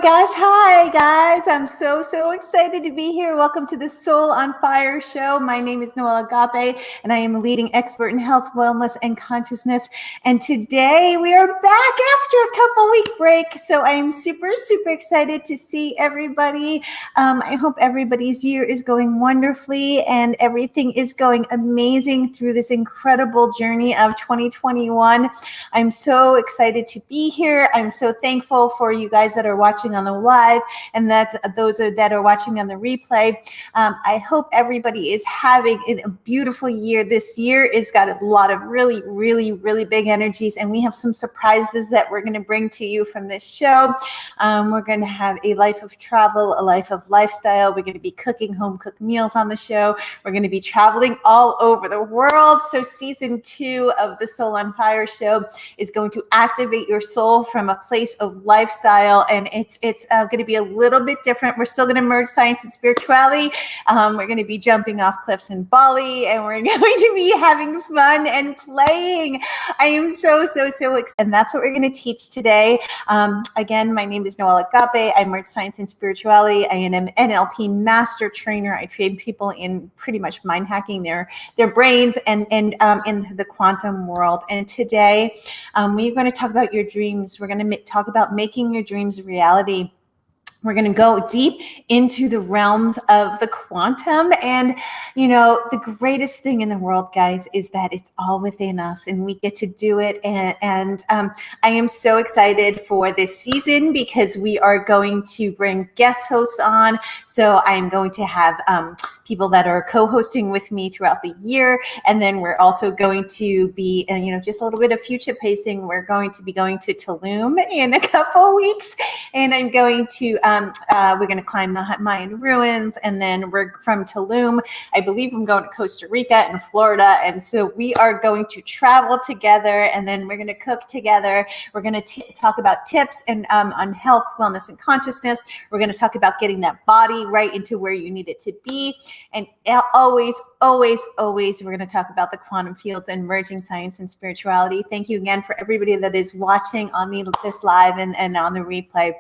gosh. Hi, guys. I'm so excited to be here. Welcome to the Soul on Fire show. My name is Noelle Agape, and I am a leading expert in health, wellness, and consciousness. And today we are back after a couple-week break. So I am super excited to see everybody. I hope everybody's year is going wonderfully and everything is going amazing through this incredible journey of 2021. I'm so excited to be here. I'm so thankful for you guys that are watching on the live and that those that are watching on the replay. I hope everybody is having a beautiful year. This year has got a lot of really big energies, and we have some surprises that we're going to bring to you from this show. We're going to have a life of travel, a life of lifestyle. We're going to be cooking home-cooked meals on the show. We're going to be traveling all over the world. So season 2 of the Soul on Fire show is going to activate your soul from a place of lifestyle, and it's going to be a little bit different. We're still going to merge science and spirituality. We're going to be jumping off cliffs in Bali, and we're going to be having fun and playing. I am so excited, and that's what we're going to teach today. Again, my name is Noelle Agape. I merge science and spirituality. I am an NLP master trainer. I train people in pretty much mind hacking their brains and in the quantum world. And today, we're going to talk about your dreams. We're going to talk about making your dreams a reality. We're going to go deep into the realms of the quantum. And, the greatest thing in the world, guys, is that it's all within us and we get to do it. And I am so excited for this season because we are going to bring guest hosts on. So I am going to have people that are co-hosting with me throughout the year. And then we're also going to be, just a little bit of future pacing. We're going to be going to Tulum in a couple weeks. And I'm going to, we're going to climb the Mayan ruins. And then we're from Tulum. I believe I'm going to Costa Rica and Florida. And so we are going to travel together, and then we're going to cook together. We're going to talk about tips and on health, wellness, and consciousness. We're going to talk about getting that body right into where you need it to be. And always, we're going to talk about the quantum fields and merging science and spirituality. Thank you again for everybody that is watching on this live and on the replay.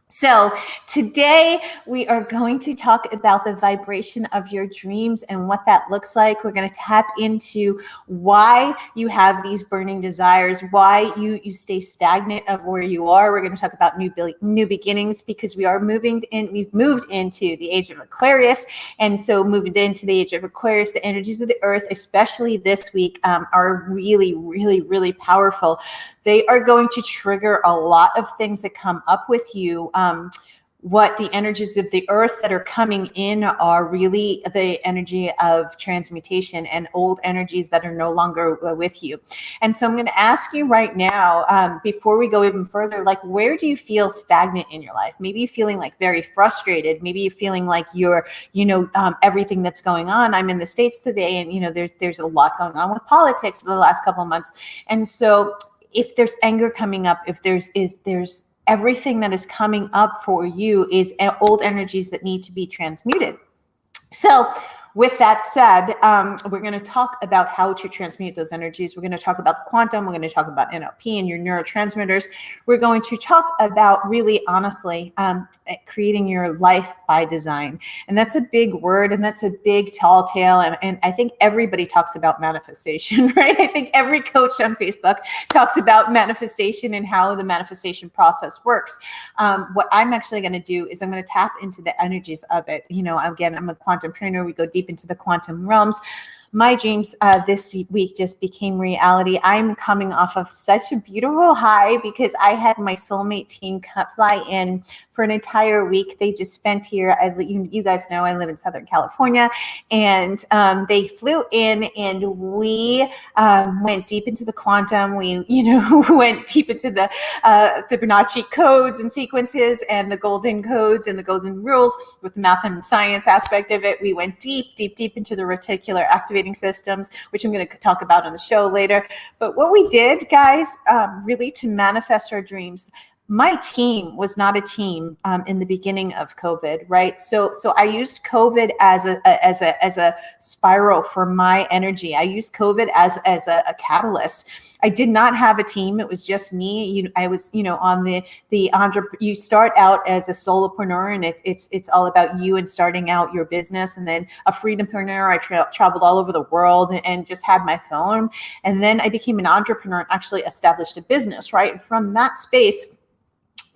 So today we are going to talk about the vibration of your dreams and what that looks like. We're going to tap into why you have these burning desires, why you stay stagnant of where you are. We're going to talk about new beginnings because we've moved into the age of Aquarius. And so moving into the age of Aquarius, the energies of the earth, especially this week, are really powerful. They are going to trigger a lot of things that come up with you. What the energies of the earth that are coming in are really the energy of transmutation and old energies that are no longer with you. And so I'm going to ask you right now, before we go even further, like, where do you feel stagnant in your life? Maybe you're feeling like very frustrated. Maybe you're feeling like you're, everything that's going on. I'm in the States today, and, there's a lot going on with politics in the last couple of months. And so if there's anger coming up, if there's everything that is coming up for you is old energies that need to be transmuted. So with that said, we're going to talk about how to transmute those energies. We're going to talk about the quantum. We're going to talk about NLP and your neurotransmitters. We're going to talk about really honestly creating your life by design. And that's a big word, and that's a big tall tale. And I think everybody talks about manifestation, right? I think every coach on Facebook talks about manifestation and how the manifestation process works. What I'm actually going to do is I'm going to tap into the energies of it. Again, I'm a quantum trainer. We go deep into the quantum realms. My dreams this week just became reality. I'm coming off of such a beautiful high because I had my soulmate team fly in for an entire week. They just spent here. You guys know I live in Southern California, and they flew in, and we went deep into the quantum. We, went deep into the Fibonacci codes and sequences and the golden codes and the golden rules with the math and science aspect of it. We went deep into the reticular activating systems, which I'm going to talk about on the show later. But what we did, guys, really to manifest our dreams, my team was not a team in the beginning of COVID, right? So I used COVID as a spiral for my energy. I used COVID as a catalyst. I did not have a team. It was just me. I was, on the you start out as a solopreneur, and it's all about you and starting out your business. And then a freedompreneur. I traveled all over the world and just had my phone. And then I became an entrepreneur and actually established a business, right? And from that space,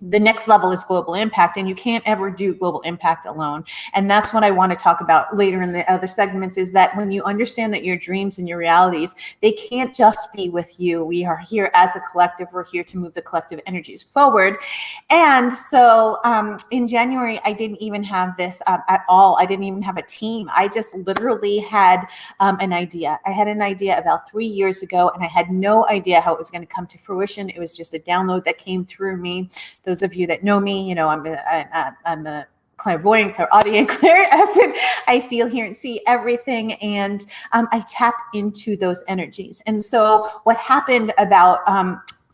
the next level is global impact, and you can't ever do global impact alone. And that's what I want to talk about later in the other segments, is that when you understand that your dreams and your realities, they can't just be with you. We are here as a collective. We're here to move the collective energies forward. And so in January, I didn't even have this at all. I didn't even have a team. I just literally had an idea. I had an idea about 3 years ago, and I had no idea how it was going to come to fruition. It was just a download that came through me. Those of you that know me, I'm a clairvoyant, clairaudient, clairassent. I feel, hear, and see everything, and I tap into those energies. And so what happened about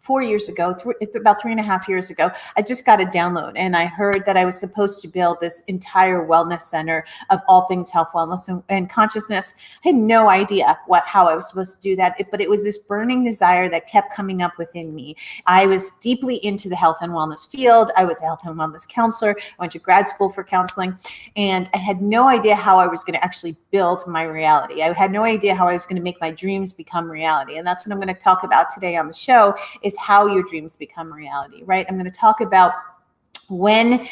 4 years ago, about 3.5 years ago, I just got a download, and I heard that I was supposed to build this entire wellness center of all things health, wellness, and consciousness. I had no idea how I was supposed to do that, but it was this burning desire that kept coming up within me. I was deeply into the health and wellness field. I was a health and wellness counselor. I went to grad school for counseling, and I had no idea how I was going to actually build my reality. I had no idea how I was going to make my dreams become reality. And that's what I'm going to talk about today on the show, is how your dreams become reality, right? I'm going to talk about when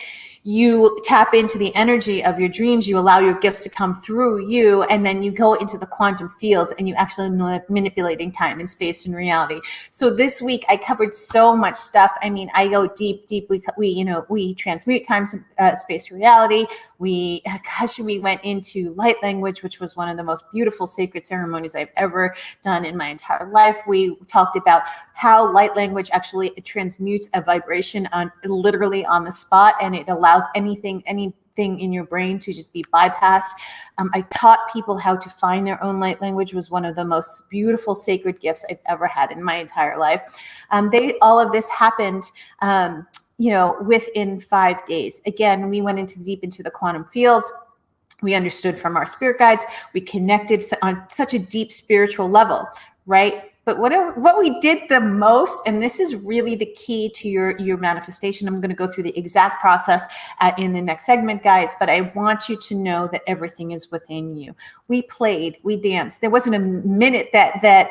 you tap into the energy of your dreams, you allow your gifts to come through you, and then you go into the quantum fields and you actually manipulating time and space and reality. So this week I covered so much stuff. I mean, I go deep. We transmute time, space, reality. We went into light language, which was one of the most beautiful sacred ceremonies I've ever done in my entire life. We talked about how light language actually transmutes a vibration literally on the spot, and it allows anything in your brain to just be bypassed. I taught people how to find their own light language. Was one of the most beautiful sacred gifts I've ever had in my entire life. All of this happened within 5 days. Again, we went deep into the quantum fields. We understood from our spirit guides. We connected on such a deep spiritual level, right? But what we did the most, and this is really the key to your manifestation. I'm going to go through the exact process in the next segment, guys, but I want you to know that everything is within you. We played, we danced. There wasn't a minute that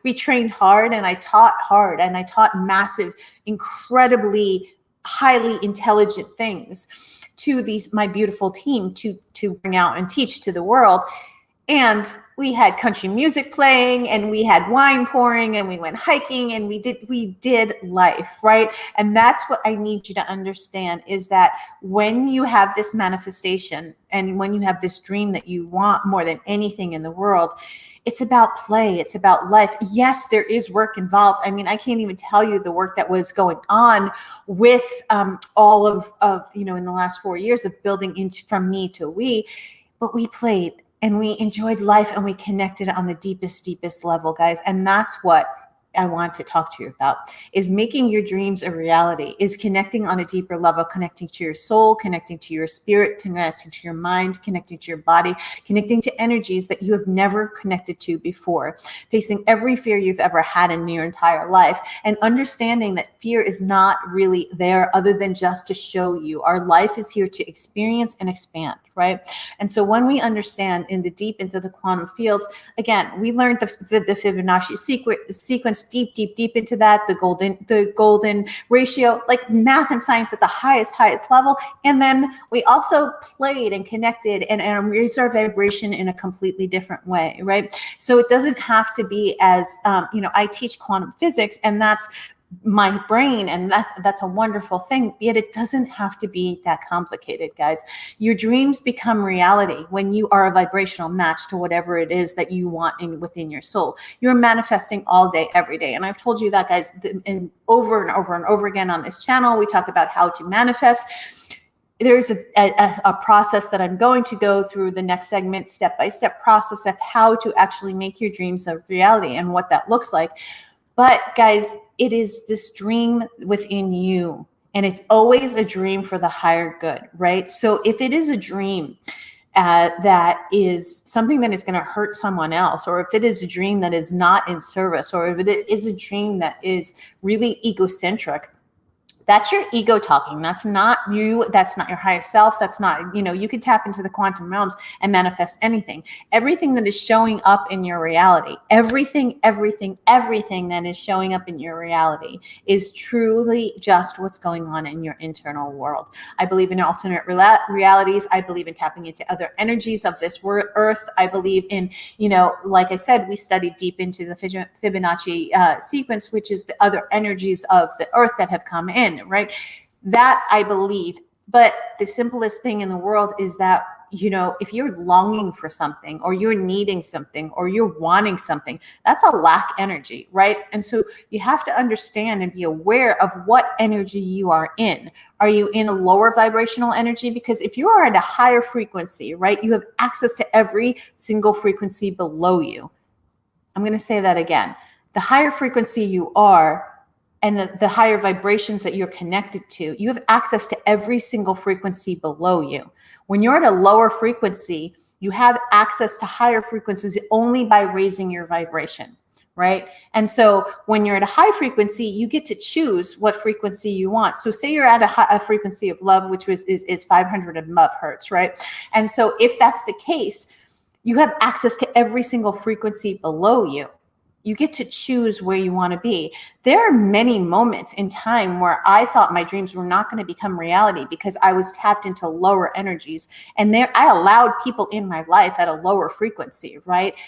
we trained hard, and I taught hard, and I taught massive, incredibly highly intelligent things to my beautiful team to bring out and teach to the world. And we had country music playing, and we had wine pouring, and we went hiking, and we did life, right? And that's what I need you to understand, is that when you have this manifestation and when you have this dream that you want more than anything in the world, it's about play. It's about life. Yes, there is work involved. I mean, I can't even tell you the work that was going on with all of in the last 4 years of building from me to we, but we played. And we enjoyed life, and we connected on the deepest level, guys. And that's what I want to talk to you about, is making your dreams a reality, is connecting on a deeper level, connecting to your soul, connecting to your spirit, connecting to your mind, connecting to your body, connecting to energies that you have never connected to before, facing every fear you've ever had in your entire life, and understanding that fear is not really there other than just to show you. Our life is here to experience and expand, right? And so when we understand into the quantum fields, again, we learned the Fibonacci sequence, deep into that, the golden ratio, like math and science at the highest level. And then we also played and connected and raised our vibration in a completely different way, right? So it doesn't have to be as, I teach quantum physics, and that's my brain, and that's a wonderful thing, yet it doesn't have to be that complicated, guys. Your dreams become reality when you are a vibrational match to whatever it is that you want within your soul. You're manifesting all day, every day. And I've told you that, guys, and over again on this channel. We talk about how to manifest. There's a process that I'm going to go through the next segment, step-by-step process of how to actually make your dreams a reality and what that looks like. But guys, it is this dream within you. And it's always a dream for the higher good, right? So if it is a dream that is something that is going to hurt someone else, or if it is a dream that is not in service, or if it is a dream that is really egocentric, that's your ego talking. That's not you. That's not your highest self. That's not, you could tap into the quantum realms and manifest anything. Everything that is showing up in your reality, everything that is showing up in your reality is truly just what's going on in your internal world. I believe in alternate realities. I believe in tapping into other energies of this earth. I believe in, like I said, we studied deep into the Fibonacci sequence, which is the other energies of the earth that have come in. Right? That I believe. But the simplest thing in the world is that, if you're longing for something, or you're needing something, or you're wanting something, that's a lack energy, right? And so you have to understand and be aware of what energy you are in. Are you in a lower vibrational energy? Because if you are at a higher frequency, right, you have access to every single frequency below you. I'm going to say that again. The higher frequency you are, and the higher vibrations that you're connected to, you have access to every single frequency below you. When you're at a lower frequency, you have access to higher frequencies only by raising your vibration, right? And so when you're at a high frequency, you get to choose what frequency you want. So say you're at a frequency of love, which is 500 above hertz, right? And so if that's the case, you have access to every single frequency below you. You get to choose where you want to be. There are many moments in time where I thought my dreams were not going to become reality because I was tapped into lower energies. And I allowed people in my life at a lower frequency, right?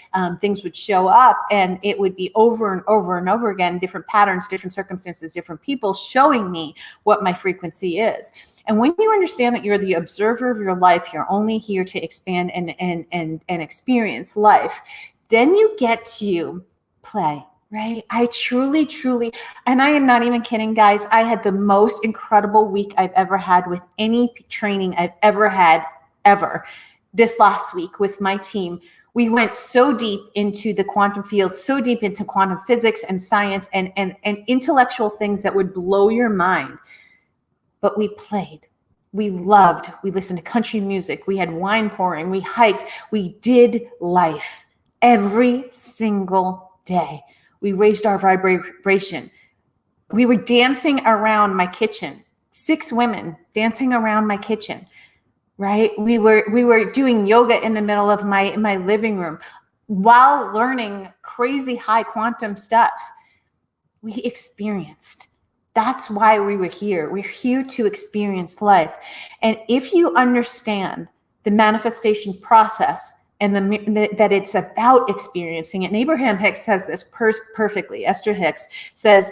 Things would show up and it would be over and over and over again, different patterns, different circumstances, different people showing me what my frequency is. And when you understand that you're the observer of your life, you're only here to expand and experience life, then you get to play, right? I truly, and I am not even kidding, guys. I had the most incredible week I've ever had with any training I've ever had, ever. This last week with my team, we went so deep into the quantum fields, so deep into quantum physics and science and intellectual things that would blow your mind. But we played. We loved. We listened to country music. We had wine pouring. We hiked. We did life every single day. We raised our vibration. We were dancing around my kitchen, 6 women dancing around my kitchen, right? We were doing yoga in the middle of my living room while learning crazy high quantum stuff. We experienced. That's why we were here. We're here to experience life. And if you understand the manifestation process, and that it's about experiencing it. And Abraham Hicks says this perfectly. Esther Hicks says,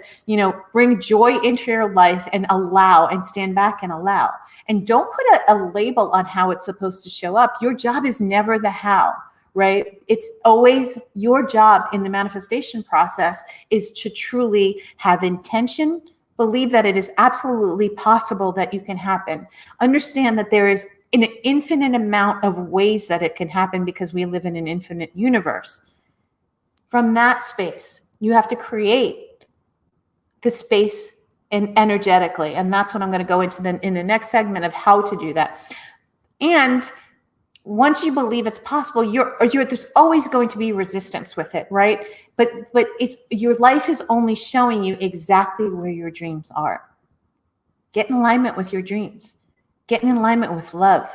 bring joy into your life and allow, and stand back and allow. And don't put a label on how it's supposed to show up. Your job is never the how, right? It's always your job in the manifestation process is to truly have intention, believe that it is absolutely possible that you can happen. Understand that there is an infinite amount of ways that it can happen because we live in an infinite universe. From that space, you have to create the space and energetically. And that's what I'm going to go into in the next segment of how to do that. And once you believe it's possible, there's always going to be resistance with it, right? But it's your life is only showing you exactly where your dreams are. Get in alignment with your dreams. Get in alignment with love.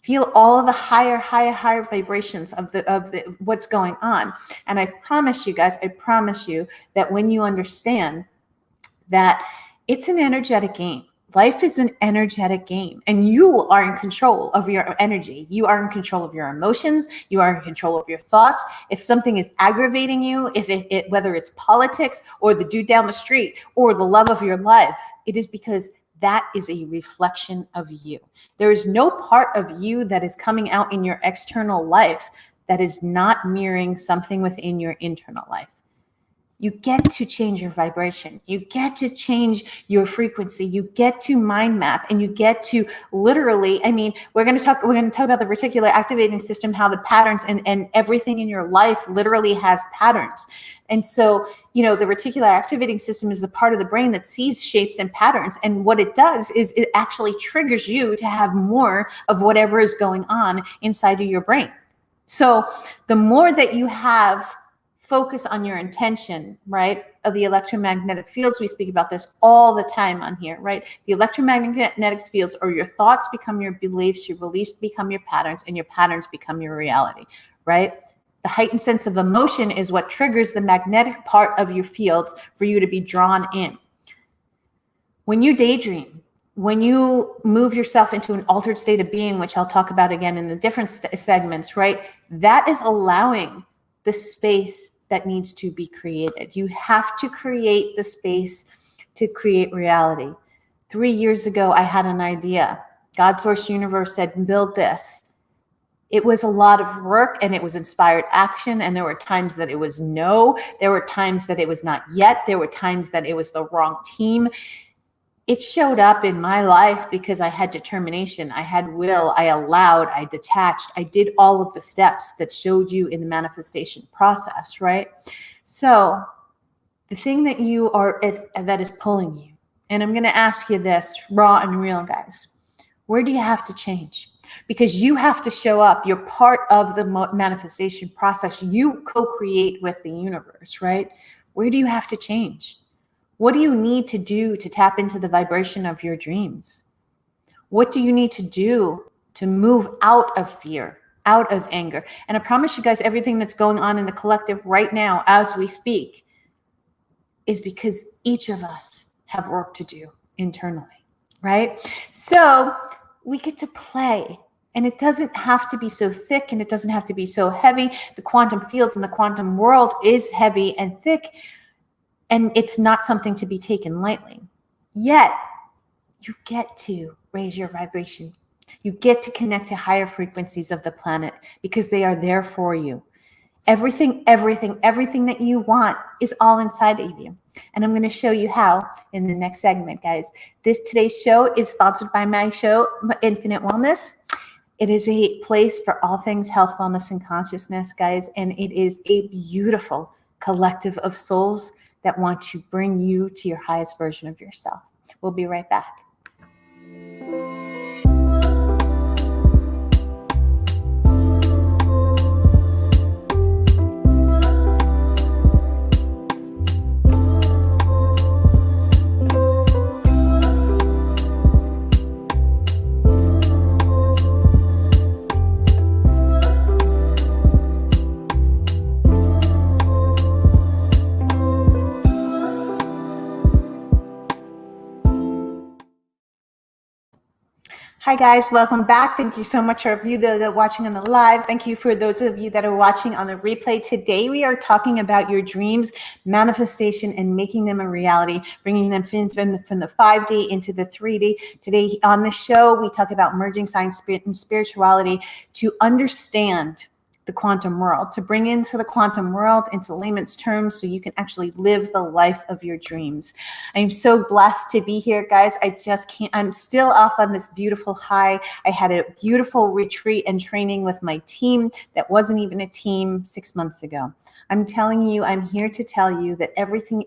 Feel all of the higher vibrations of the what's going on. And I promise you guys, that when you understand that it's an energetic game. Life is an energetic game, and you are in control of your energy. You are in control of your emotions. You are in control of your thoughts. If something is aggravating you, whether it's politics or the dude down the street or the love of your life, it is because that is a reflection of you. There is no part of you that is coming out in your external life that is not mirroring something within your internal life. You get to change your vibration. You get to change your frequency. You get to mind map, and you get to literally, I mean, we're going to talk about the reticular activating system, how the patterns and everything in your life literally has patterns. And so, the reticular activating system is a part of the brain that sees shapes and patterns. And what it does is it actually triggers you to have more of whatever is going on inside of your brain. So the more that you have focus on your intention, right, of the electromagnetic fields, we speak about this all the time on here, right? The electromagnetic fields, or your thoughts, become your beliefs become your patterns, and your patterns become your reality, right? The heightened sense of emotion is what triggers the magnetic part of your fields for you to be drawn in. When you daydream, when you move yourself into an altered state of being, which I'll talk about again in the different segments, right? That is allowing the space that needs to be created. You have to create the space to create reality. 3 years ago, I had an idea. God, source, universe said, build this. It was a lot of work, and it was inspired action. And there were times that it was no. There were times that it was not yet. There were times that it was the wrong team. It showed up in my life because I had determination, I had will, I allowed, I detached, I did all of the steps that showed you in the manifestation process, right? So the thing that that is pulling you, and I'm going to ask you this, raw and real, guys, where do you have to change? Because you have to show up. You're part of the manifestation process. You co-create with the universe, right? Where do you have to change? What do you need to do to tap into the vibration of your dreams? What do you need to do to move out of fear, out of anger? And I promise you guys, everything that's going on in the collective right now as we speak is because each of us have work to do internally, right? So we get to play. And it doesn't have to be so thick, and it doesn't have to be so heavy. The quantum fields in the quantum world is heavy and thick. And it's not something to be taken lightly. Yet, you get to raise your vibration. You get to connect to higher frequencies of the planet because they are there for you. Everything that you want is all inside of you. And I'm going to show you how in the next segment, guys. Today's show is sponsored by my show, Infinite Wellness. It is a place for all things health, wellness, and consciousness, guys. And it is a beautiful collective of souls that want to bring you to your highest version of yourself. We'll be right back. Hi guys, welcome back. Thank you so much for you that are watching on the live. Thank you for those of you that are watching on the replay. Today we are talking about your dreams, manifestation, and making them a reality, bringing them from the 5D into the 3D. Today on the show, we talk about merging science and spirituality to understand the quantum world, to bring into the quantum world into layman's terms so you can actually live the life of your dreams. I'm so blessed to be here, guys. I'm still off on this beautiful high. I had a beautiful retreat and training with my team that wasn't even a team 6 months ago. I'm telling you, I'm here to tell you that everything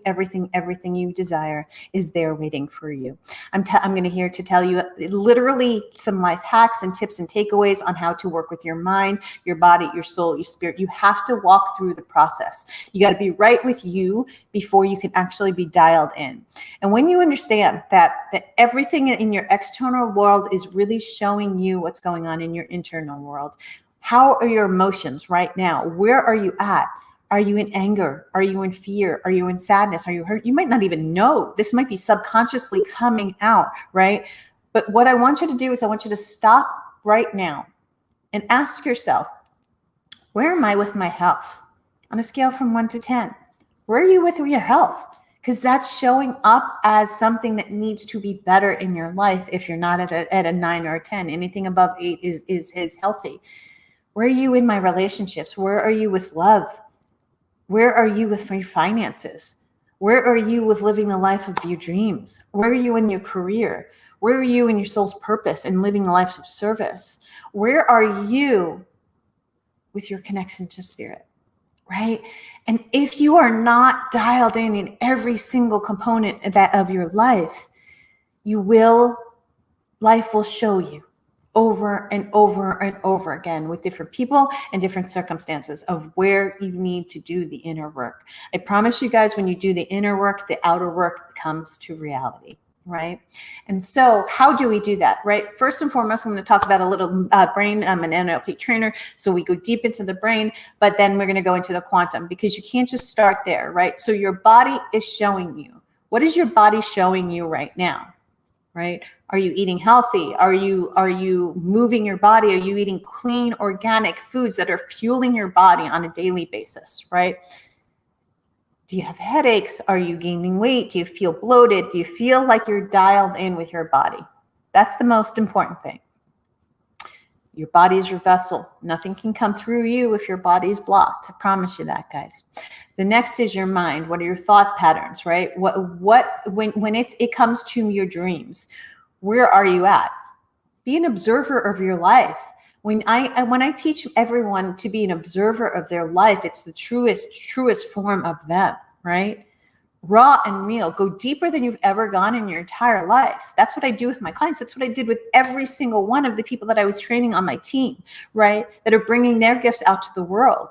you desire is there waiting for you. I'm going to here to tell you literally some life hacks and tips and takeaways on how to work with your mind, your body, your soul, your spirit. You have to walk through the process. You got to be right with you before you can actually be dialed in. And when you understand that everything in your external world is really showing you what's going on in your internal world, how are your emotions right now? Where are you at? Are you in anger? Are you in fear? Are you in sadness? Are you hurt? You might not even know. This might be subconsciously coming out, right? But what I want you to do is I want you to stop right now and ask yourself, where am I with my health? On a scale from 1 to 10, where are you with your health? Because that's showing up as something that needs to be better in your life. If you're not at a 9 or a 10, anything above 8 is healthy. Where are you in my relationships? Where are you with love? Where are you with your finances? Where are you with living the life of your dreams? Where are you in your career? Where are you in your soul's purpose and living a life of service? Where are you with your connection to spirit, right? And if you are not dialed in every single component of your life, life will show you over and over and over again with different people and different circumstances of where you need to do the inner work. I promise you guys, when you do the inner work, the outer work comes to reality, right? And so how do we do that, right? First and foremost, I'm going to talk about a little brain. I'm an NLP trainer, so we go deep into the brain, but then we're going to go into the quantum, because you can't just start there, right? So your body is showing you. What is your body showing you right now? Right? Are you eating healthy? Are you moving your body? Are you eating clean, organic foods that are fueling your body on a daily basis, right? Do you have headaches? Are you gaining weight? Do you feel bloated? Do you feel like you're dialed in with your body? That's the most important thing. Your body is your vessel. Nothing can come through you if your body is blocked. I promise you that, guys. The next is your mind. What are your thought patterns, right? When it comes to your dreams, where are you at? Be an observer of your life. When I teach everyone to be an observer of their life, it's the truest form of them, right? Raw and real. Go deeper than you've ever gone in your entire life. That's what I do with my clients. That's what I did with every single one of the people that I was training on my team, right? That are bringing their gifts out to the world.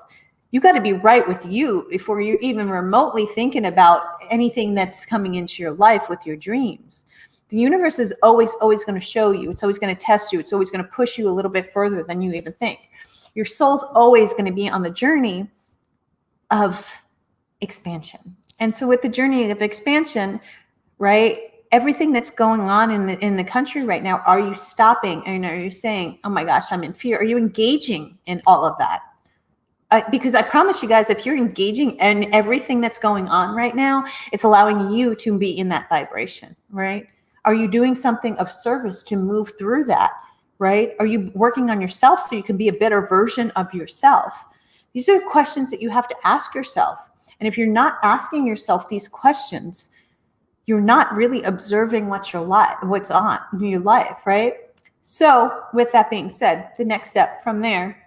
You got to be right with you before you're even remotely thinking about anything that's coming into your life with your dreams. The universe is always going to show you. It's always going to test you. It's always going to push you a little bit further than you even think. Your soul's always going to be on the journey of expansion. And so with the journey of expansion, right, everything that's going on in the country right now, are you stopping and are you saying, oh my gosh, I'm in fear? Are you engaging in all of that? Because I promise you guys, if you're engaging in everything that's going on right now, it's allowing you to be in that vibration, right? Are you doing something of service to move through that, right? Are you working on yourself so you can be a better version of yourself? These are questions that you have to ask yourself. And if you're not asking yourself these questions, you're not really observing what's on in your life, right? So with that being said, the next step from there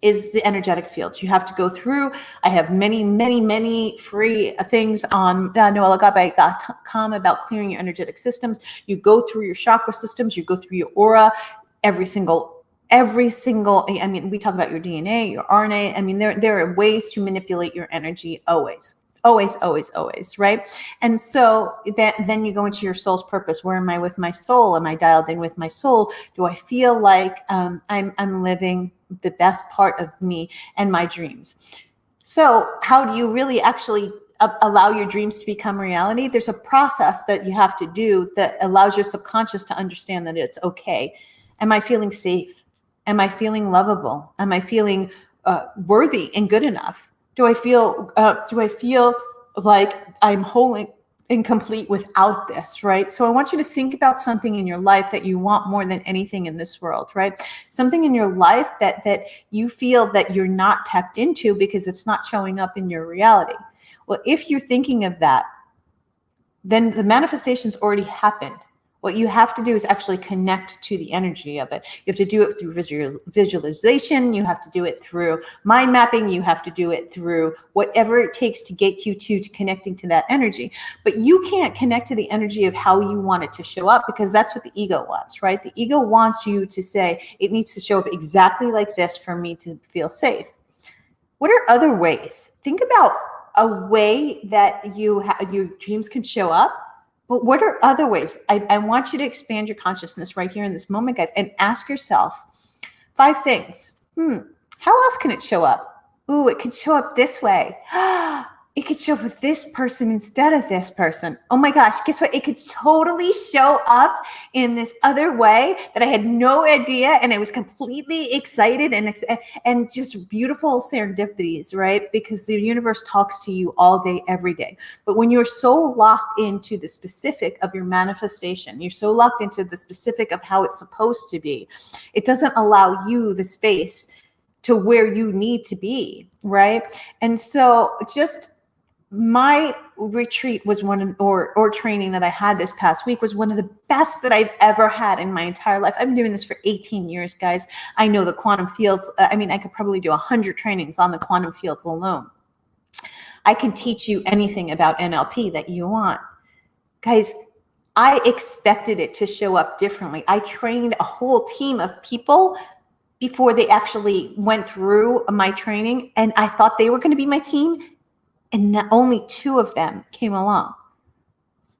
is the energetic fields. You have to go through. I have many free things on noelleagape.com about clearing your energetic systems. You go through your chakra systems. You go through your aura. Every single, I mean, we talk about your DNA, your RNA. I mean, there are ways to manipulate your energy always, right? And so then you go into your soul's purpose. Where am I with my soul? Am I dialed in with my soul? Do I feel like I'm living the best part of me and my dreams? So how do you really actually allow your dreams to become reality? There's a process that you have to do that allows your subconscious to understand that it's okay. Am I feeling safe? Am I feeling lovable? Am I feeling worthy and good enough? Do I feel like I'm whole and complete without this, right? So I want you to think about something in your life that you want more than anything in this world, right? Something in your life that you feel that you're not tapped into because it's not showing up in your reality. Well, if you're thinking of that, then the manifestation's already happened. What you have to do is actually connect to the energy of it. You have to do it through visualization. You have to do it through mind mapping. You have to do it through whatever it takes to get you to connecting to that energy. But you can't connect to the energy of how you want it to show up, because that's what the ego wants, right? The ego wants you to say, it needs to show up exactly like this for me to feel safe. What are other ways? Think about a way that your dreams can show up. But what are other ways? I want you to expand your consciousness right here in this moment, guys, and ask yourself 5 things. How else can it show up? Ooh, it could show up this way. It could show up with this person instead of this person. Oh my gosh, guess what? It could totally show up in this other way that I had no idea, and I was completely excited and just beautiful serendipities, right? Because the universe talks to you all day, every day. But when you're so locked into the specific of your manifestation, you're so locked into the specific of how it's supposed to be, it doesn't allow you the space to where you need to be, right? And so just my retreat was or training that I had this past week was one of the best that I've ever had in my entire life. I've been doing this for 18 years, guys. I know the quantum fields. I mean, I could probably do 100 trainings on the quantum fields alone. I can teach you anything about NLP that you want. Guys, I expected it to show up differently. I trained a whole team of people before they actually went through my training, and I thought they were going to be my team, and only 2 of them came along.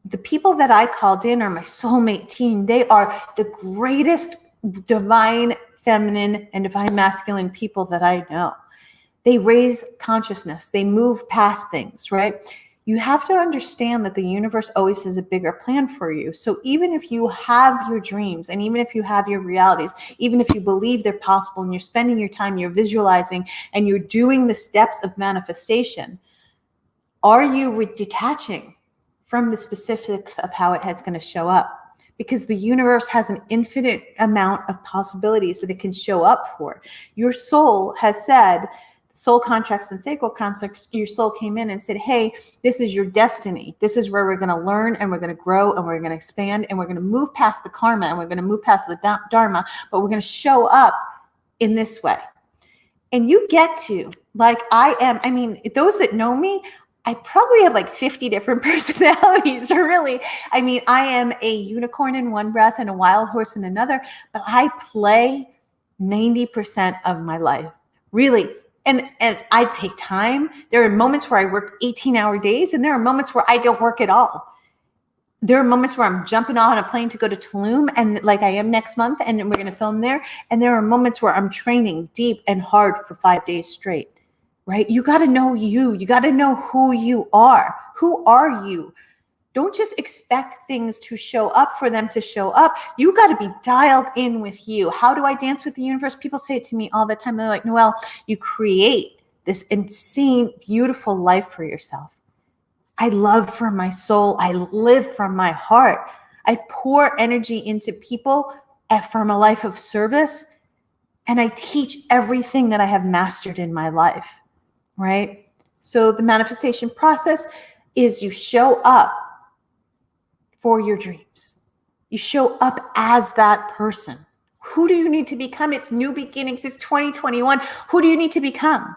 The people that I called in are my soulmate team. They are the greatest divine feminine and divine masculine people that I know. They raise consciousness. They move past things, right? You have to understand that the universe always has a bigger plan for you. So even if you have your dreams, and even if you have your realities, even if you believe they're possible and you're spending your time, you're visualizing, and you're doing the steps of manifestation, are you detaching from the specifics of how it's going to show up? Because the universe has an infinite amount of possibilities that it can show up for. Your soul has said, soul contracts and sacral contracts, your soul came in and said, hey, this is your destiny. This is where we're going to learn, and we're going to grow, and we're going to expand, and we're going to move past the karma, and we're going to move past the dharma, but we're going to show up in this way. And you get to, like I am, I mean, those that know me, I probably have like 50 different personalities, really. I mean, I am a unicorn in one breath and a wild horse in another, but I play 90% of my life, really. And I take time. There are moments where I work 18-hour days, and there are moments where I don't work at all. There are moments where I'm jumping on a plane to go to Tulum, and like I am next month, and we're going to film there. And there are moments where I'm training deep and hard for 5 days straight, right? You got to know you. You got to know who you are. Who are you? Don't just expect things to show up for them to show up. You got to be dialed in with you. How do I dance with the universe? People say it to me all the time. They're like, Noelle, you create this insane, beautiful life for yourself. I love from my soul. I live from my heart. I pour energy into people from a life of service, and I teach everything that I have mastered in my life, right? So the manifestation process is you show up for your dreams. You show up as that person. Who do you need to become? It's new beginnings. It's 2021. Who do you need to become?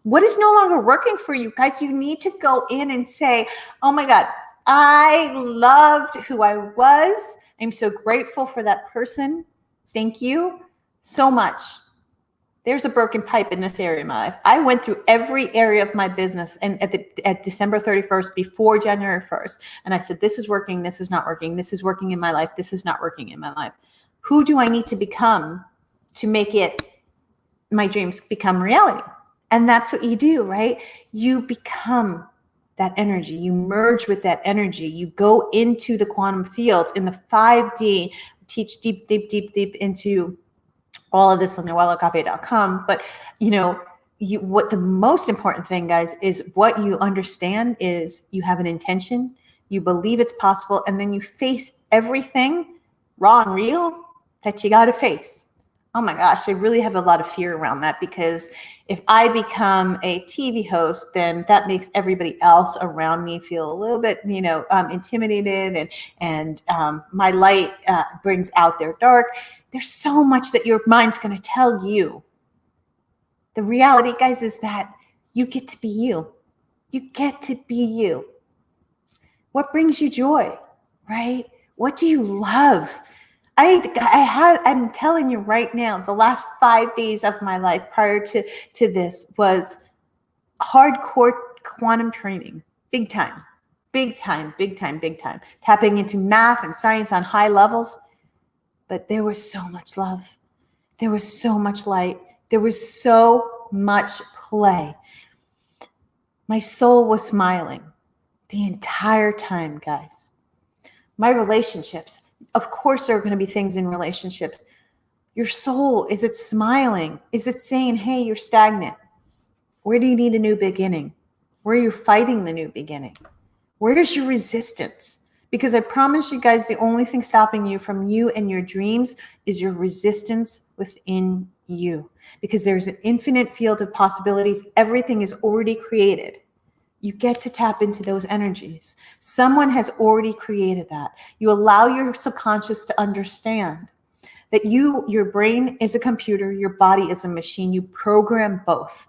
What is no longer working for you? Guys, you need to go in and say, oh my God, I loved who I was. I'm so grateful for that person. Thank you so much. There's a broken pipe in this area of my life. I went through every area of my business and at December 31st, before January 1st. And I said, this is working. This is not working. This is working in my life. This is not working in my life. Who do I need to become to make my dreams become reality? And that's what you do, right? You become that energy. You merge with that energy. You go into the quantum fields in the 5D, teach deep into all of this on noelleagape.com. But what the most important thing, guys, is what you understand is you have an intention, you believe it's possible, and then you face everything raw and real that you got to face. Oh my gosh, I really have a lot of fear around that, because if I become a TV host, then that makes everybody else around me feel a little bit, intimidated, and my light brings out their dark. There's so much that your mind's going to tell you. The reality, guys, is that you get to be you. You get to be you. What brings you joy, right? What do you love? I'm telling you right now, the last 5 days of my life prior to this was hardcore quantum training, big time, tapping into math and science on high levels. But there was so much love. There was so much light. There was so much play. My soul was smiling the entire time, guys. My relationships, of course, there are going to be things in relationships. Your soul, is it smiling? Is it saying, hey, you're stagnant? Where do you need a new beginning? Where are you fighting the new beginning? Where is your resistance? Because I promise you guys, the only thing stopping you from you and your dreams is your resistance within you, because there's an infinite field of possibilities. Everything is already created. You get to tap into those energies. Someone has already created that. You allow your subconscious to understand that your brain is a computer, your body is a machine. You program both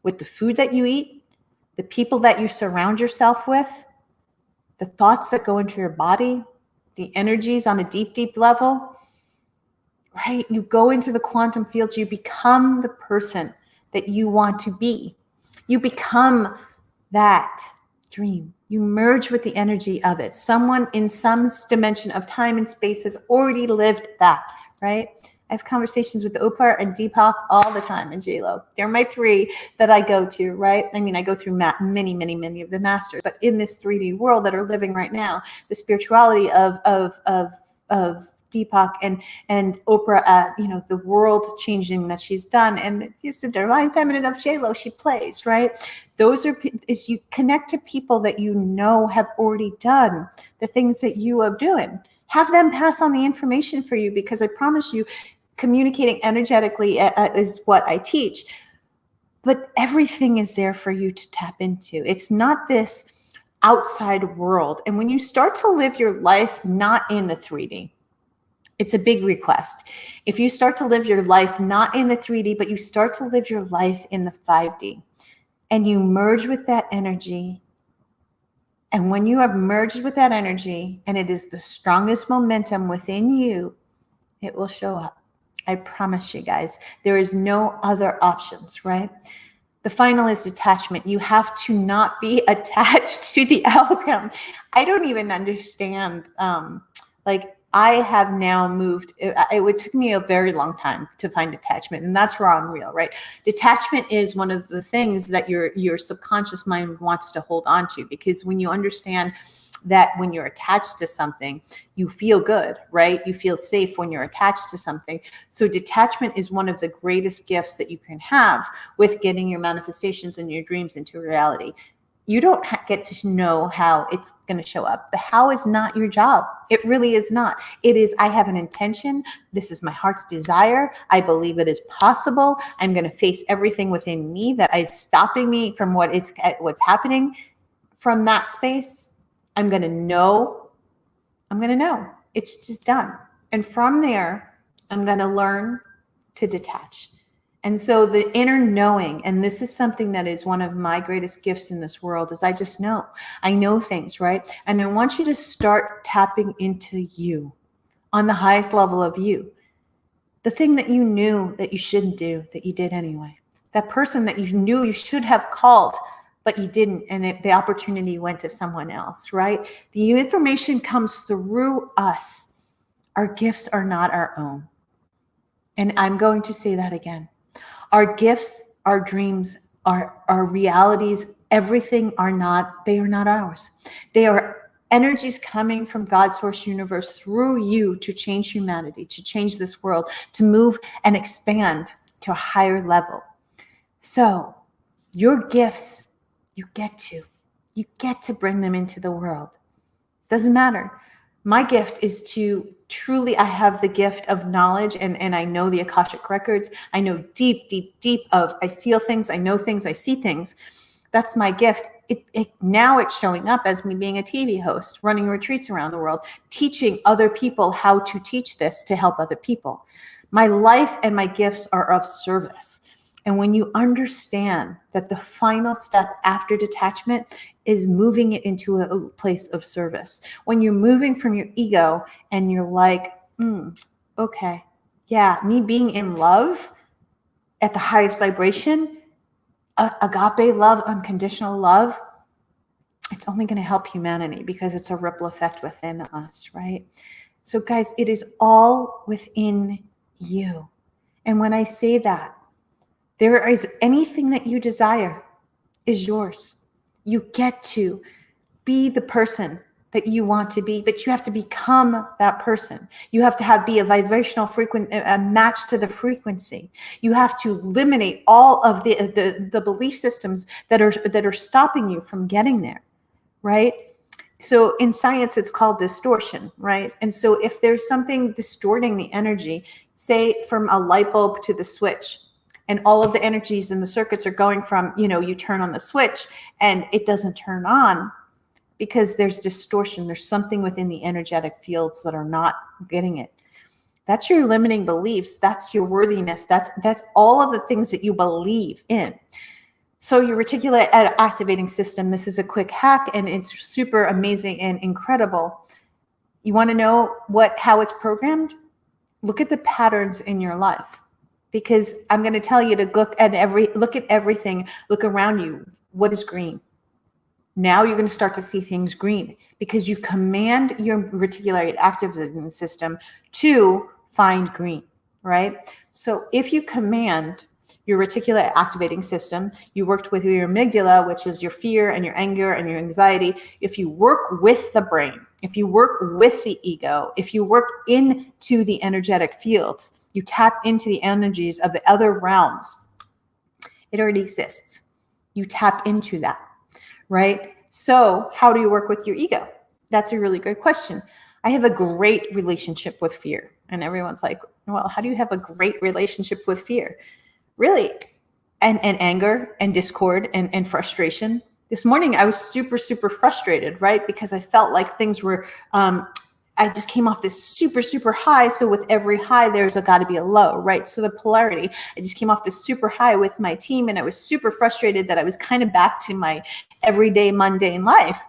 with the food that you eat, the people that you surround yourself with, the thoughts that go into your body, the energies on a deep, deep level, right? You go into the quantum field, you become the person that you want to be. You become that dream. You merge with the energy of it. Someone in some dimension of time and space has already lived that, right? I have conversations with Oprah and Deepak all the time, and J-Lo. They're my three that I go to, right? I mean, I go through many of the masters, but in this 3D world that are living right now, the spirituality of Deepak and Oprah, the world changing that she's done, and just the divine feminine of J-Lo she plays, right? Those are, as you connect to people that you know have already done the things that you are doing, have them pass on the information for you, because I promise you, communicating energetically is what I teach, but everything is there for you to tap into. It's not this outside world. And when you start to live your life not in the 3D, it's a big request. If you start to live your life not in the 3D, but you start to live your life in the 5D, and you merge with that energy, and when you have merged with that energy, and it is the strongest momentum within you, it will show up. I promise you guys, there is no other options, right? The final is detachment. You have to not be attached to the outcome. I don't even understand, I have now moved, it took me a very long time to find detachment, and that's raw and real, right? Detachment is one of the things that your subconscious mind wants to hold on to, because when you understand that when you're attached to something, you feel good, right? You feel safe when you're attached to something. So detachment is one of the greatest gifts that you can have with getting your manifestations and your dreams into reality. You don't get to know how it's going to show up. The how is not your job. It really is not. It is, I have an intention. This is my heart's desire. I believe it is possible. I'm going to face everything within me that is stopping me from what's happening. From that space, I'm going to know. It's just done. And from there, I'm going to learn to detach. And so the inner knowing, and this is something that is one of my greatest gifts in this world, is I just know. I know things, right? And I want you to start tapping into you on the highest level of you. The thing that you knew that you shouldn't do, that you did anyway. That person that you knew you should have called, but you didn't, and the opportunity went to someone else, right? The information comes through us. Our gifts are not our own. And I'm going to say that again. Our gifts, our dreams, our realities, everything they are not ours. They are energies coming from God's source universe through you to change humanity, to change this world, to move and expand to a higher level. So your gifts, you get to bring them into the world. Doesn't matter. My gift is to truly, I have the gift of knowledge, and I know the Akashic records. I know deep of, I feel things, I know things, I see things. That's my gift. Now it's showing up as me being a TV host, running retreats around the world, teaching other people how to teach this to help other people. My life and my gifts are of service. And when you understand that the final step after detachment is moving it into a place of service, when you're moving from your ego and you're like, okay, yeah, me being in love at the highest vibration, agape love, unconditional love, it's only going to help humanity because it's a ripple effect within us, right? So guys, it is all within you. And when I say that, there is anything that you desire is yours. You get to be the person that you want to be, but you have to become that person. You have to be a vibrational a match to the frequency. You have to eliminate all of the belief systems that are stopping you from getting there, right? So in science, it's called distortion, right? And so if there's something distorting the energy, say from a light bulb to the switch, and all of the energies in the circuits are going from, you turn on the switch and it doesn't turn on because there's distortion. There's something within the energetic fields that are not getting it. That's your limiting beliefs. That's your worthiness. That's all of the things that you believe in. So your reticular activating system, this is a quick hack and it's super amazing and incredible. You want to know how it's programmed? Look at the patterns in your life, because I'm going to tell you to look at everything, look around you. What is green? Now you're going to start to see things green because you command your reticular activating system to find green, right? So if you command your reticular activating system, you worked with your amygdala, which is your fear and your anger and your anxiety. If you work with the brain, if you work with the ego, if you work into the energetic fields, you tap into the energies of the other realms. It already exists. You tap into that, right? So how do you work with your ego? That's a really great question. I have a great relationship with fear. And everyone's like, well, how do you have a great relationship with fear? Really, and anger and discord and frustration. This morning, I was super, super frustrated, right? Because I felt like things were, I just came off this super, super high. So with every high, there's got to be a low, right? So the polarity, I just came off this super high with my team and I was super frustrated that I was kind of back to my everyday mundane life.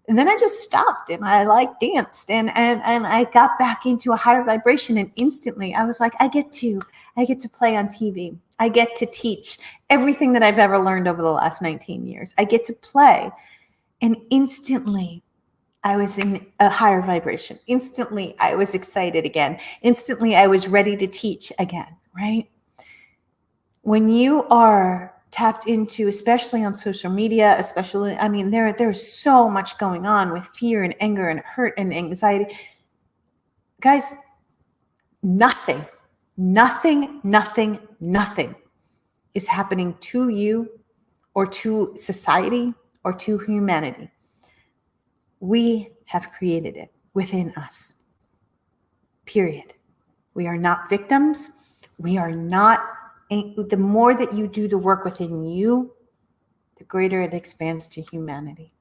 And then I just stopped and I danced and I got back into a higher vibration. And instantly I was like, I get to play on TV. I get to teach everything that I've ever learned over the last 19 years. I get to play. And instantly I was in a higher vibration. Instantly I was excited again. Instantly I was ready to teach again, right? When you are tapped into, especially on social media, there's so much going on with fear and anger and hurt and anxiety. Guys, nothing is happening to you or to society or to humanity. We have created it within us, period. We are not victims. We are not. The more that you do the work within you, the greater it expands to humanity.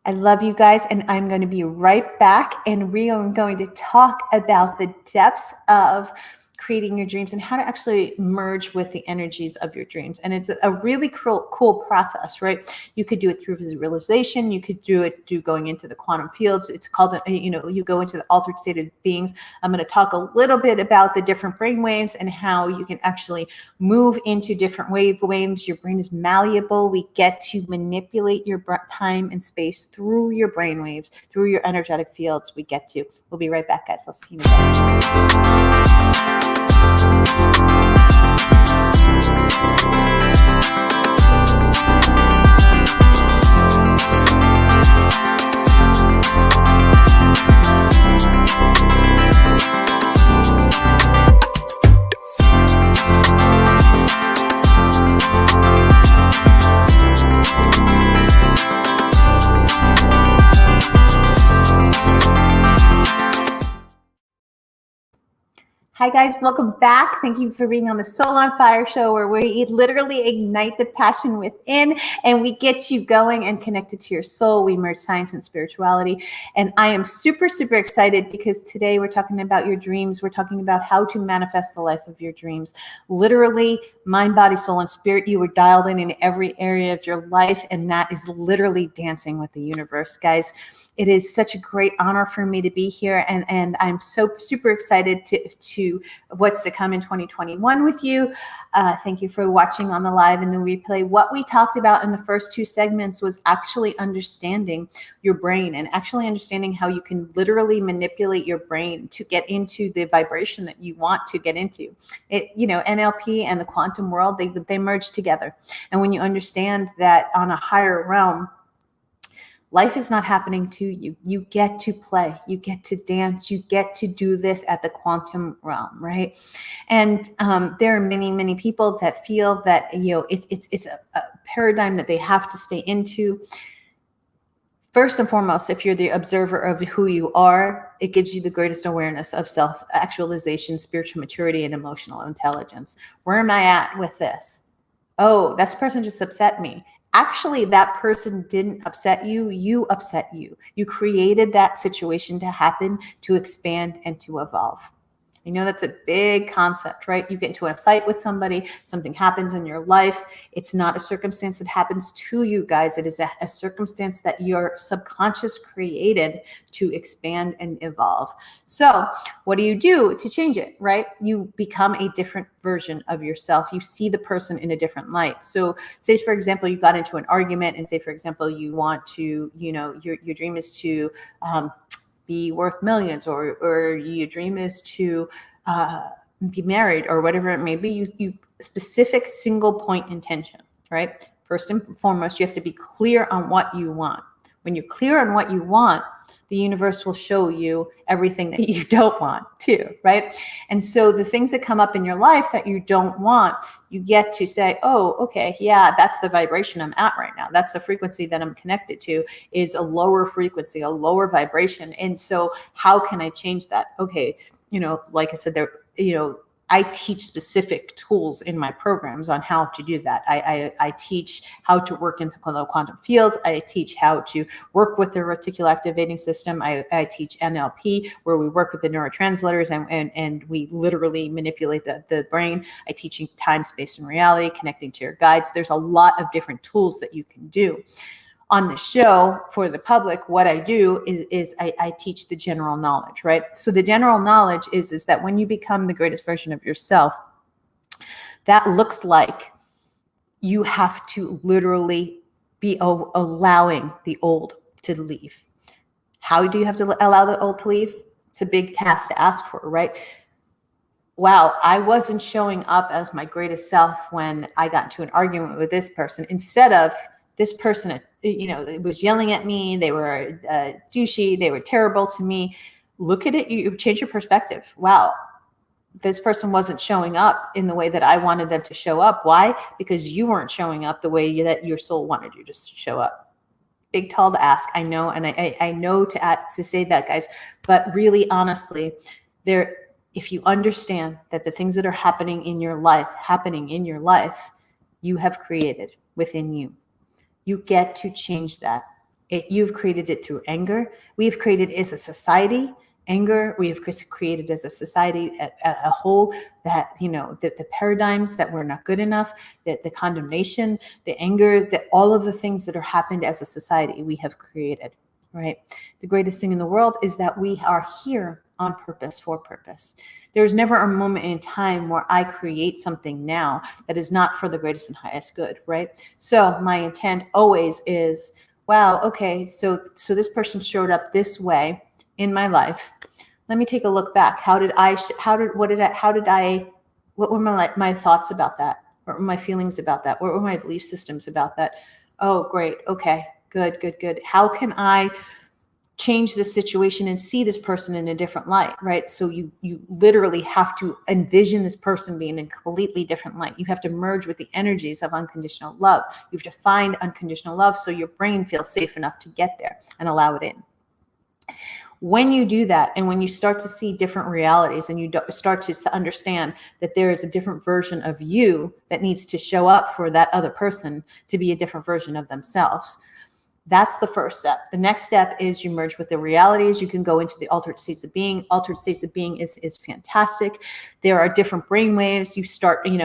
I love you guys, and I'm going to be right back, and we are going to talk about the depths of creating your dreams and how to actually merge with the energies of your dreams. And it's a really cool process, right? You could do it through visualization. You could do it through going into the quantum fields. It's called, you go into the altered state of beings. I'm going to talk a little bit about the different brain waves and how you can actually move into different waves. Your brain is malleable. We get to manipulate your time and space through your brain waves, through your energetic fields. We'll be right back, guys. I'll see you in a minute. Hi guys, welcome back. Thank you for being on the Soul on Fire show, where we literally ignite the passion within and we get you going and connected to your soul. We merge science and spirituality. And I am super, super excited because today we're talking about your dreams. We're talking about how to manifest the life of your dreams. Literally, mind, body, soul, and spirit. You were dialed in every area of your life, and that is literally dancing with the universe, guys. It is such a great honor for me to be here, and I'm so super excited to what's to come in 2021 with you. Thank you for watching on the live and the replay. What we talked about in the first two segments was actually understanding your brain and actually understanding how you can literally manipulate your brain to get into the vibration that you want to get into. NLP and the quantum world, they merge together. And when you understand that on a higher realm, life is not happening to you. You get to play. You get to dance. You get to do this at the quantum realm, right? And there are many, many people that feel that it's a paradigm that they have to stay into. First and foremost, if you're the observer of who you are, it gives you the greatest awareness of self-actualization, spiritual maturity, and emotional intelligence. Where am I at with this? Oh, this person just upset me. Actually, that person didn't upset you. You upset you. You created that situation to happen, to expand, and to evolve. I know that's a big concept, right? You get into a fight with somebody, something happens in your life. It's not a circumstance that happens to you guys. It is a circumstance that your subconscious created to expand and evolve. So what do you do to change it, right? You become a different version of yourself. You see the person in a different light. So say, for example, you got into an argument and say, for example, you want to, your dream is to, be worth millions, or your dream is to be married, or whatever it may be. You specific single point intention, right? First and foremost, you have to be clear on what you want. When you're clear on what you want, the universe will show you everything that you don't want too, right? And so the things that come up in your life that you don't want, you get to say, oh, okay, yeah, that's the vibration I'm at right now. That's the frequency that I'm connected to, is a lower frequency, a lower vibration. And so how can I change that? Okay, like I said, I teach specific tools in my programs on how to do that. I teach how to work into quantum fields. I teach how to work with the reticular activating system. I teach NLP, where we work with the neurotransmitters and we literally manipulate the brain. I teach time, space, and reality, connecting to your guides. There's a lot of different tools that you can do. On the show for the public, what I do is I teach the general knowledge, right? So the general knowledge is that when you become the greatest version of yourself, that looks like you have to literally be allowing the old to leave. How do you have to allow the old to leave? It's a big task to ask for, right? Wow, I wasn't showing up as my greatest self when I got into an argument with this person. Instead of this person, was yelling at me, they were douchey, they were terrible to me. Look at it, you change your perspective. Wow, this person wasn't showing up in the way that I wanted them to show up. Why? Because you weren't showing up the way that your soul wanted you to show up. Big, tall to ask, I know, and I know to say that, guys. But really, honestly, if you understand that the things that are happening in your life, you have created within you. You get to change that. You've created it through anger. We've created as a society anger. We have created as a society a whole that, the paradigms that we're not good enough, that the condemnation, the anger, that all of the things that are happened as a society we have created, right? The greatest thing in the world is that we are here on purpose, for purpose. There's never a moment in time where I create something now that is not for the greatest and highest good, right? So my intent always is, wow, okay, so this person showed up this way in my life. Let me take a look back. What were my thoughts about that? What were my feelings about that? What were my belief systems about that? Oh, great. Okay, good. How can I change the situation and see this person in a different light, right? So you literally have to envision this person being in a completely different light. You have to merge with the energies of unconditional love. You have to find unconditional love so your brain feels safe enough to get there and allow it in. When you do that, and when you start to see different realities, and you start to understand that there is a different version of you that needs to show up for that other person to be a different version of themselves, that's the first step. The next step is you merge with the realities. You can go into the altered states of being. Altered states of being is fantastic. There are different brain waves. You start, and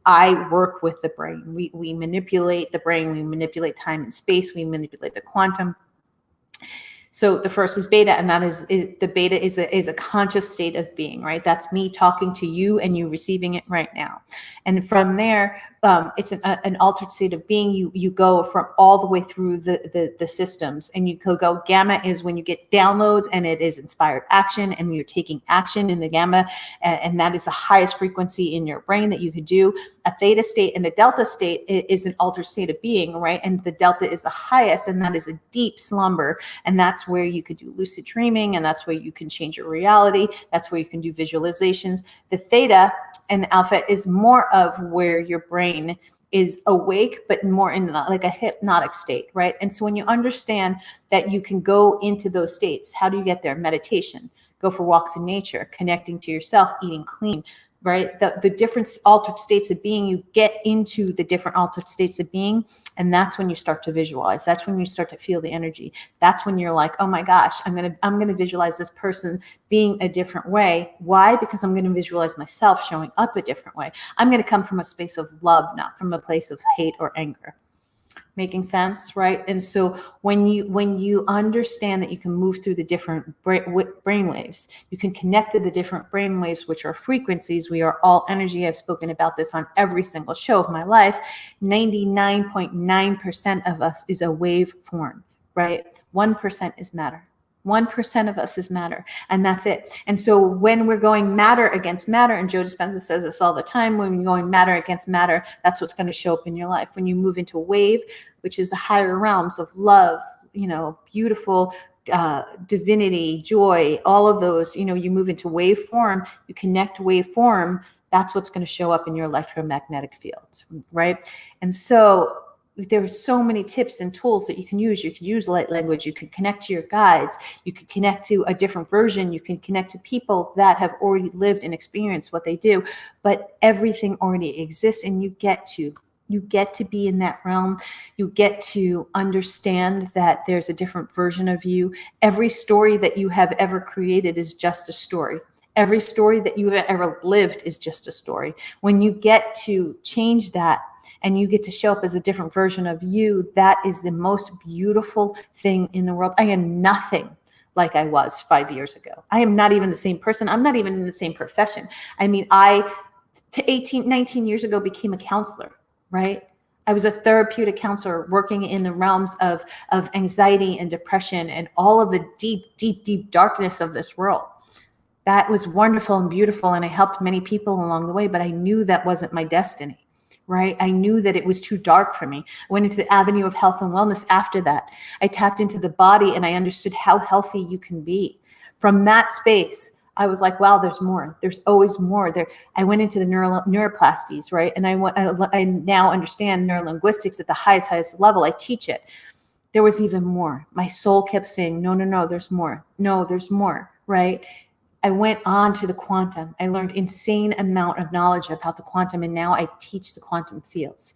I work with the brain. We manipulate the brain. We manipulate time and space. We manipulate the quantum. So the first is beta, and that is the beta is a conscious state of being, right? That's me talking to you and you receiving it right now. And from there, it's an altered state of being. You go from all the way through the systems, and you go gamma is when you get downloads, and it is inspired action, and you're taking action in the gamma, and that is the highest frequency in your brain that you could do. A theta state and a delta state is an altered state of being, right? And the delta is the highest, and that is a deep slumber, and that's where you could do lucid dreaming, and that's where you can change your reality. That's where you can do visualizations. The theta and the alpha is more of where your brain is awake, but more in like a hypnotic state, right? And so when you understand that you can go into those states, how do you get there? Meditation, go for walks in nature, connecting to yourself, eating clean, right? The different altered states of being, you get into the different altered states of being. And that's when you start to visualize. That's when you start to feel the energy. That's when you're like, oh my gosh, I'm going to visualize this person being a different way. Why? Because I'm going to visualize myself showing up a different way. I'm going to come from a space of love, not from a place of hate or anger. Making sense, right? And so when you understand that you can move through the different brain waves, you can connect to the different brain waves, which are frequencies. We are all energy. I've spoken about this on every single show of my life. 99.9% of us is a wave form, right? 1% is matter. 1% of us is matter, and that's it. And so when we're going matter against matter, and Joe Dispenza says this all the time, when you're going matter against matter, that's what's going to show up in your life. When you move into a wave, which is the higher realms of love, beautiful divinity, joy, all of those, you move into wave form, you connect wave form, that's what's going to show up in your electromagnetic fields, right? And so there are so many tips and tools that you can use. You can use light language. You can connect to your guides. You can connect to a different version. You can connect to people that have already lived and experienced what they do. But everything already exists, and you get to be in that realm. You get to understand that there's a different version of you. Every story that you have ever created is just a story. Every story that you have ever lived is just a story. When you get to change that, and you get to show up as a different version of you, that is the most beautiful thing in the world. I am nothing like I was 5 years ago. I am not even the same person. I'm not even in the same profession. I mean, 19 years ago, became a counselor, right? I was a therapeutic counselor working in the realms of anxiety and depression and all of the deep, deep, deep darkness of this world. That was wonderful and beautiful, and I helped many people along the way, but I knew that wasn't my destiny. Right? I knew that it was too dark for me. I went into the avenue of health and wellness after that. I tapped into the body, and I understood how healthy you can be. From that space, I was like, wow, there's more. There's always more. I went into the neuroplasties, right? And I now understand neurolinguistics at the highest level. I teach it. There was even more. My soul kept saying, no, there's more. No, there's more, right? I went on to the quantum. I learned insane amount of knowledge about the quantum, and now I teach the quantum fields.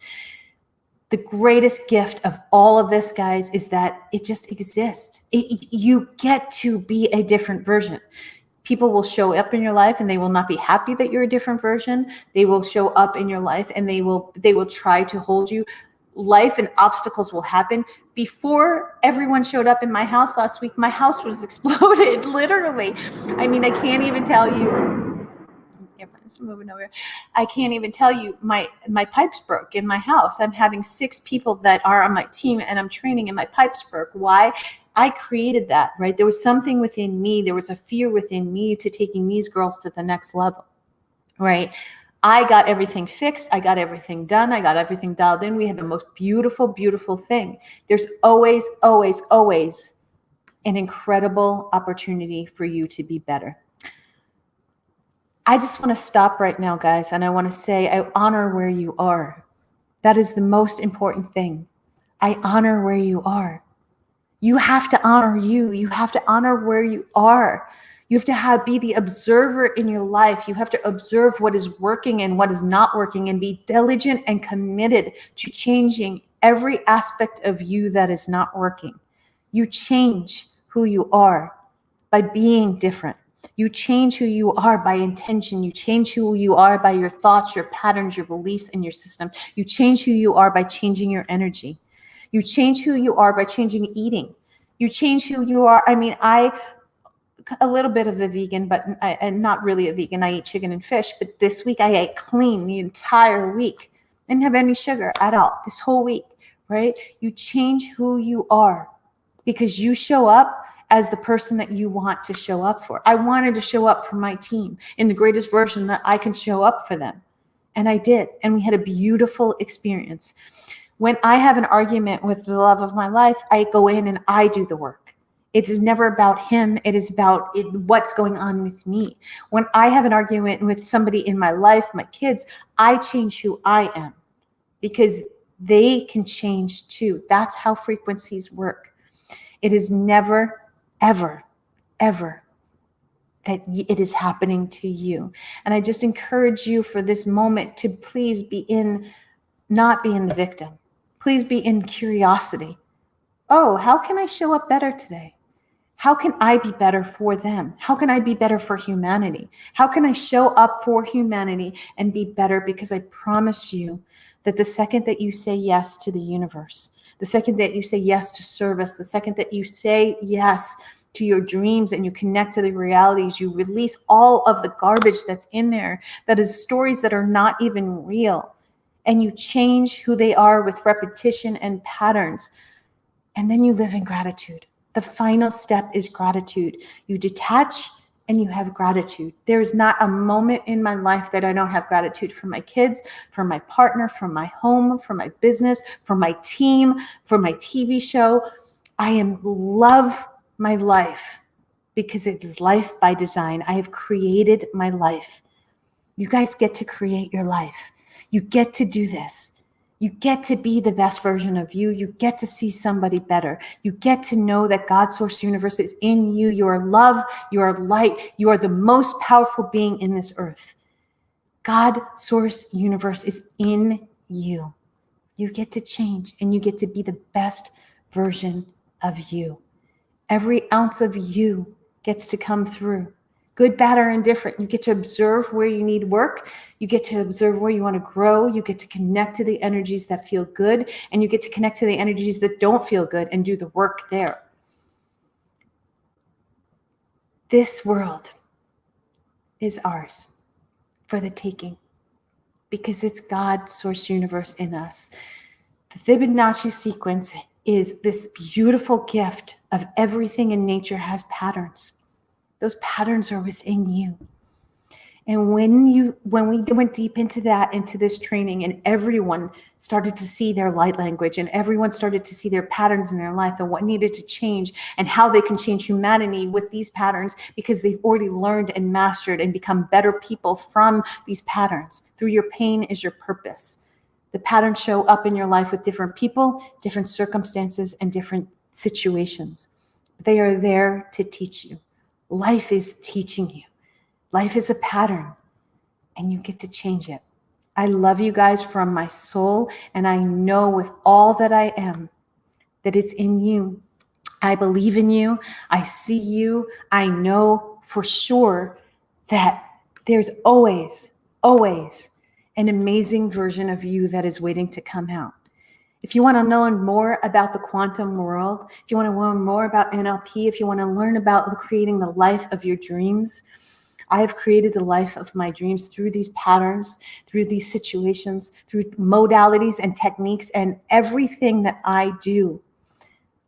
The greatest gift of all of this, guys, is that it just exists. You get to be a different version. People will show up in your life, and they will not be happy that you're a different version. They will show up in your life, and they will try to hold you. Life and obstacles will happen. Before everyone showed up in my house last week, my house was exploded, literally. I mean, I can't even tell you. It's moving over. I can't even tell you. My pipes broke in my house. I'm having 6 people that are on my team, and I'm training, and my pipes broke. Why? I created that, right? There was something within me. There was a fear within me to taking these girls to the next level, right? I got everything fixed. I got everything done. I got everything dialed in. We had the most beautiful, beautiful thing. There's always, always, always an incredible opportunity for you to be better. I just want to stop right now, guys, and I want to say I honor where you are. That is the most important thing. I honor where you are. You have to honor you. You have to honor where you are. You have to be the observer in your life. You have to observe what is working and what is not working, and be diligent and committed to changing every aspect of you that is not working. You change who you are by being different. You change who you are by intention. You change who you are by your thoughts, your patterns, your beliefs, and your system. You change who you are by changing your energy. You change who you are by changing eating. You change who you are. I mean, a little bit of a vegan, but I'm not really a vegan. I eat chicken and fish, but this week I ate clean the entire week. I didn't have any sugar at all this whole week, right? You change who you are because you show up as the person that you want to show up for. I wanted to show up for my team in the greatest version that I can show up for them. And I did. And we had a beautiful experience. When I have an argument with the love of my life, I go in and I do the work. It is never about him. It is about what's going on with me. When I have an argument with somebody in my life, my kids, I change who I am because they can change too. That's how frequencies work. It is never, ever, ever that it is happening to you. And I just encourage you for this moment to please not be in the victim. Please be in curiosity. Oh, how can I show up better today? How can I be better for them? How can I be better for humanity? How can I show up for humanity and be better? Because I promise you that the second that you say yes to the universe, the second that you say yes to service, the second that you say yes to your dreams and you connect to the realities, you release all of the garbage that's in there, that is stories that are not even real. And you change who they are with repetition and patterns. And then you live in gratitude. The final step is gratitude. You detach and you have gratitude. There is not a moment in my life that I don't have gratitude for my kids, for my partner, for my home, for my business, for my team, for my TV show. I love my life because it is life by design. I have created my life. You guys get to create your life. You get to do this. You get to be the best version of you. You get to see somebody better. You get to know that God, Source, Universe is in you. You are love. You are light. You are the most powerful being in this earth. God, Source, Universe is in you. You get to change and you get to be the best version of you. Every ounce of you gets to come through. Good, bad, or indifferent. You get to observe where you need work. You get to observe where you want to grow. You get to connect to the energies that feel good, and you get to connect to the energies that don't feel good and do the work there. This world is ours for the taking because it's God, Source, Universe in us. The Fibonacci sequence is this beautiful gift of everything in nature has patterns. Those patterns are within you. And when we went deep into this training, and everyone started to see their light language, and everyone started to see their patterns in their life and what needed to change and how they can change humanity with these patterns, because they've already learned and mastered and become better people from these patterns. Through your pain is your purpose. The patterns show up in your life with different people, different circumstances, and different situations. They are there to teach you. Life is teaching you. Life is a pattern, and you get to change it. I love you guys from my soul, and I know with all that I am that it's in you. I believe in you. I see you. I know for sure that there's always, always an amazing version of you that is waiting to come out. If you want to learn more about the quantum world, if you want to learn more about NLP, if you want to learn about creating the life of your dreams, I have created the life of my dreams through these patterns, through these situations, through modalities and techniques, and everything that I do.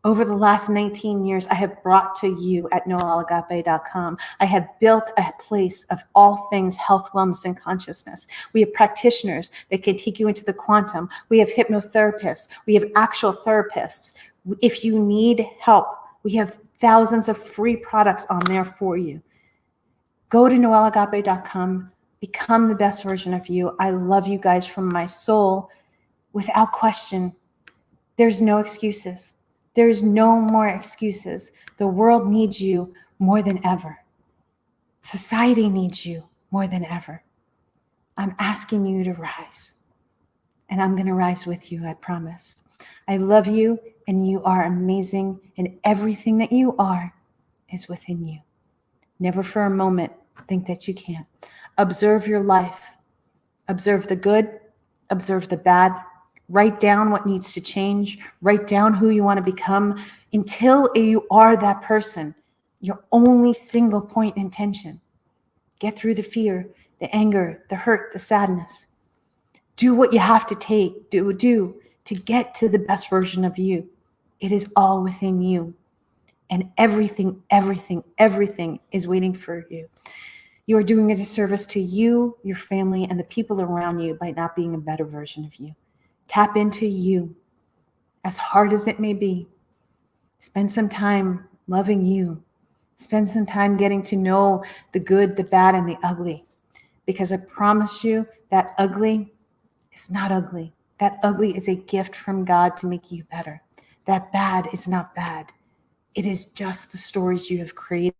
Over the last 19 years, I have brought to you at noelleagape.com. I have built a place of all things health, wellness, and consciousness. We have practitioners that can take you into the quantum. We have hypnotherapists. We have actual therapists. If you need help, we have thousands of free products on there for you. Go to noelleagape.com. Become the best version of you. I love you guys from my soul. Without question, there's no excuses. There's no more excuses. The world needs you more than ever. Society needs you more than ever. I'm asking you to rise. And I'm going to rise with you, I promise. I love you, and you are amazing, and everything that you are is within you. Never for a moment think that you can't. Observe your life. Observe the good. Observe the bad. Write down what needs to change. Write down who you want to become until you are that person. Your only single point intention. Get through the fear, the anger, the hurt, the sadness. Do what you have to do to get to the best version of you. It is all within you. And everything is waiting for you. You are doing a disservice to you, your family, and the people around you by not being a better version of you. Tap into you, as hard as it may be. Spend some time loving you. Spend some time getting to know the good, the bad, and the ugly. Because I promise you that ugly is not ugly. That ugly is a gift from God to make you better. That bad is not bad. It is just the stories you have created